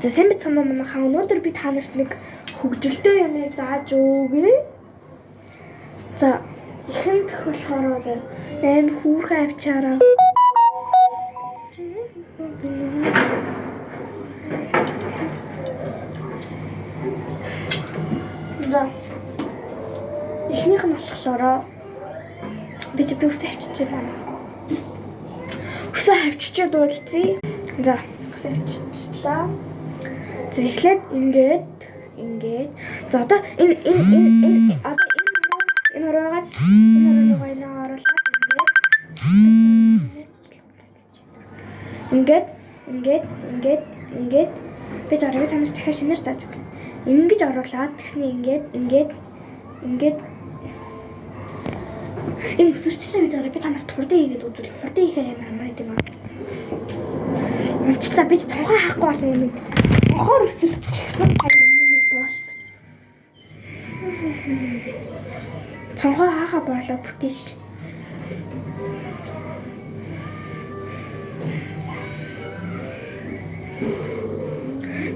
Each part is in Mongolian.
За сайн бицхан уу манайхаа өнөөдөр би та нарт нэг хөгжилтэй юм зааж өгье. За ихэнд болохоор аим хүүрхэн авчаараа. За эхнийх нь болохоор би үсээ авчиж байна. Үсээ авчиж дуулцъя. За үсээ авчихлаа. За эхлээд ингээд за одоо энэ оройгоос энэ оруулаад ингээд би зарыг танаас дахиад шинээр зааж өгье. Ингэж оруулаад тэгснэ ингээд энэ өсөрчлээ би зарыг би танаас хурдан хийгээд үзвэл хурдан хийхээр амар юм аа. Унчлаа би цонхоо хаахгүй болсон юм. Цонхоор өсөрчихсэн нэг боол. Цонхоо хаахаа болоо бүтээш.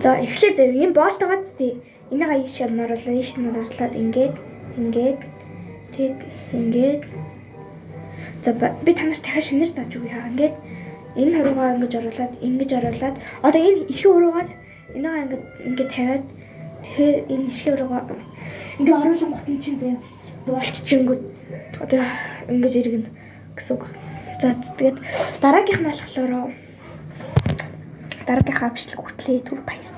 За эхлээд зөв юм боолтойгоо зү. Энийг ийш оруулаад ингээд за би танаас дахиад шинээр зааж өгье. Ингээд энэ хуруугаа ингэж оруулаад одоо энэ эрхийн хуруугаас энийг ингээд тавиад тэгэхээр энэ эрхийн хуруугаа ингээд оруулан гот чинь зэ боолтчихэнгүүт одоо ингэж иргэн гэсэн үг. За тэгээд дараагийнх нь болохоор дараагийнхаа бичлэг хүртлээ түр баяр.